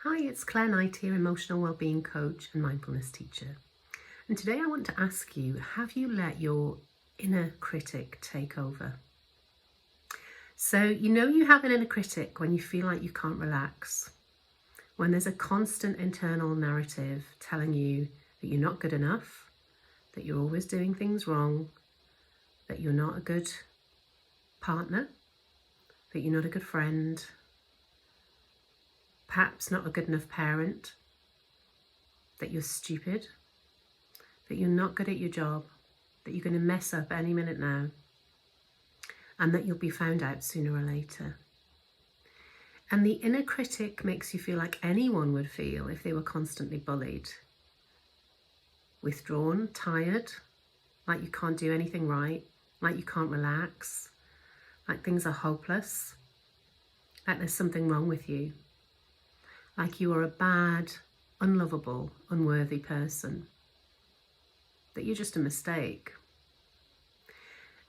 Hi, it's Claire Knight here, emotional wellbeing coach and mindfulness teacher. And today I want to ask you, have you let your inner critic take over? So you have an inner critic when you feel like you can't relax, when there's a constant internal narrative telling you that you're not good enough, that you're always doing things wrong, that you're not a good partner, that you're not a good friend, perhaps not a good enough parent, that you're stupid, that you're not good at your job, that you're going to mess up any minute now, and that you'll be found out sooner or later. And the inner critic makes you feel like anyone would feel if they were constantly bullied. Withdrawn, tired, like you can't do anything right, like you can't relax, like things are hopeless, like there's something wrong with you, like you are a bad, unlovable, unworthy person, that you're just a mistake.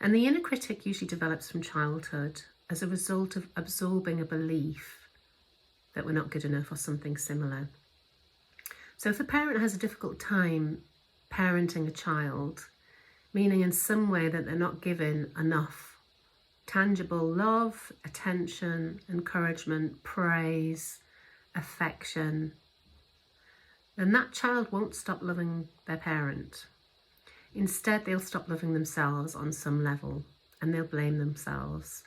And the inner critic usually develops from childhood as a result of absorbing a belief that we're not good enough or something similar. So if a parent has a difficult time parenting a child, meaning in some way that they're not given enough tangible love, attention, encouragement, praise, affection, then that child won't stop loving their parent. Instead, they'll stop loving themselves on some level and they'll blame themselves.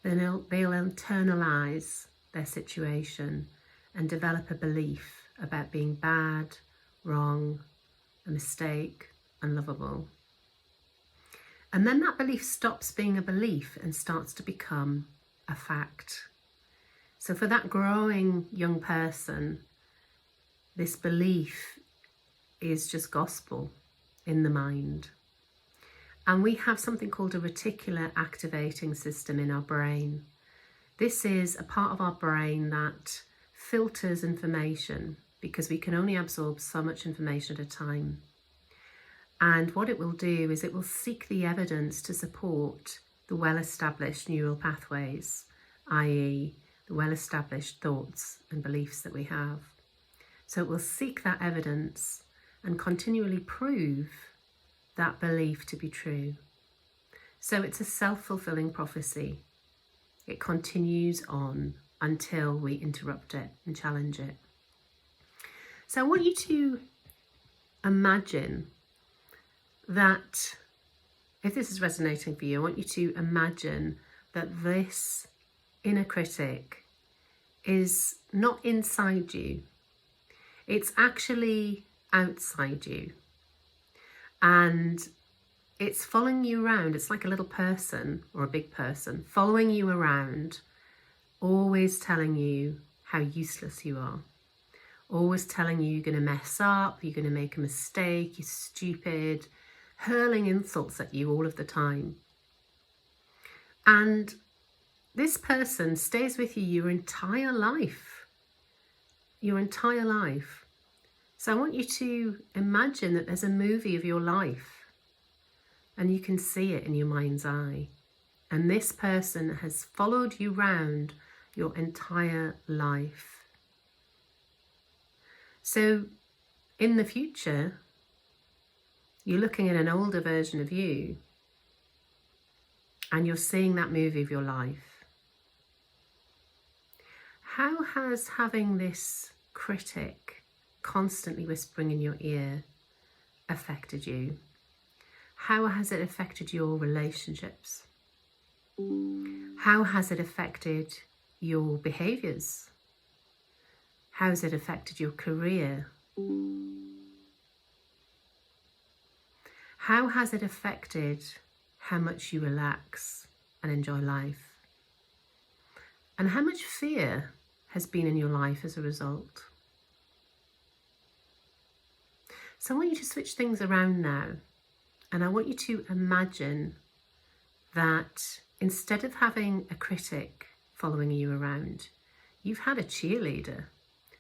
Then they'll internalize their situation and develop a belief about being bad, wrong, a mistake, unlovable. And then that belief stops being a belief and starts to become a fact. So for that growing young person, this belief is just gospel in the mind. And we have something called a reticular activating system in our brain. This is a part of our brain that filters information because we can only absorb so much information at a time. And what it will do is it will seek the evidence to support the well-established neural pathways, i.e. the well-established thoughts and beliefs that we have. So it will seek that evidence and continually prove that belief to be true. So it's a self-fulfilling prophecy. It continues on until we interrupt it and challenge it. So I want you to imagine that, if this is resonating for you, I want you to imagine that this inner critic is not inside you. It's actually outside you. And it's following you around. It's like a little person or a big person following you around, always telling you how useless you are. Always telling you you're going to mess up, you're going to make a mistake, you're stupid, hurling insults at you all of the time. And this person stays with you your entire life. Your entire life. So I want you to imagine that there's a movie of your life and you can see it in your mind's eye. And this person has followed you round your entire life. So in the future, you're looking at an older version of you and you're seeing that movie of your life. How has having this critic constantly whispering in your ear affected you? How has it affected your relationships? How has it affected your behaviours? How has it affected your career? How has it affected how much you relax and enjoy life? And how much fear has been in your life as a result? So I want you to switch things around now, and I want you to imagine that instead of having a critic following you around, you've had a cheerleader.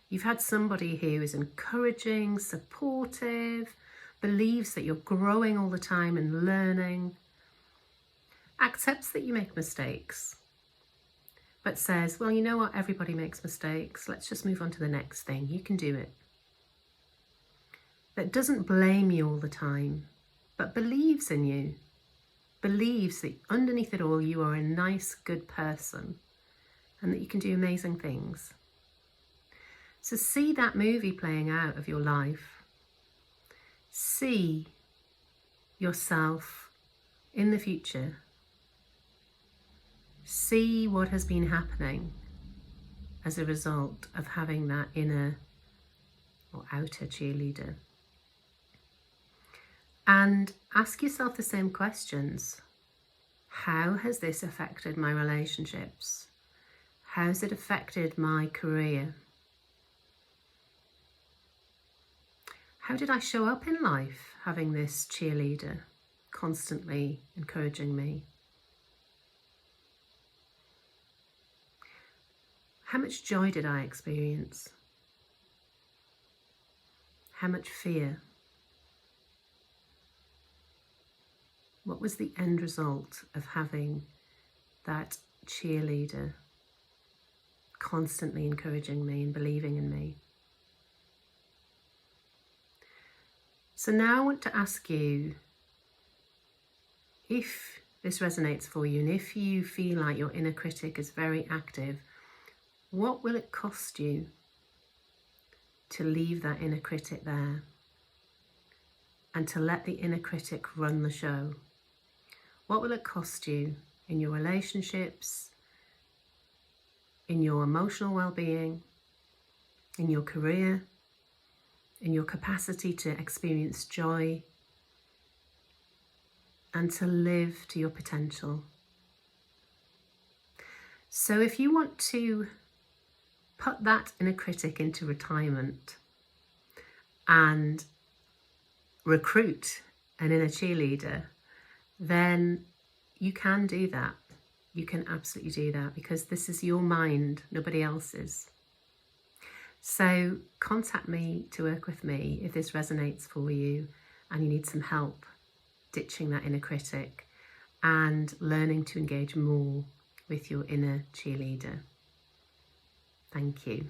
You've had somebody who is encouraging, supportive, believes that you're growing all the time and learning, accepts that you make mistakes, but says, well, you know what, everybody makes mistakes, let's just move on to the next thing, you can do it. That doesn't blame you all the time, but believes in you, believes that underneath it all you are a nice, good person and that you can do amazing things. So see that movie playing out of your life. See yourself in the future. See what has been happening as a result of having that inner or outer cheerleader. And ask yourself the same questions. How has this affected my relationships? How has it affected my career? How did I show up in life having this cheerleader constantly encouraging me? How much joy did I experience? How much fear? What was the end result of having that cheerleader constantly encouraging me and believing in me? So now I want to ask you, if this resonates for you and if you feel like your inner critic is very active, what will it cost you to leave that inner critic there and to let the inner critic run the show? What will it cost you in your relationships, in your emotional well-being, in your career, in your capacity to experience joy and to live to your potential? So if you want to put that inner critic into retirement and recruit an inner cheerleader, then you can do that. You can absolutely do that, because this is your mind, nobody else's. So contact me to work with me if this resonates for you and you need some help ditching that inner critic and learning to engage more with your inner cheerleader. Thank you.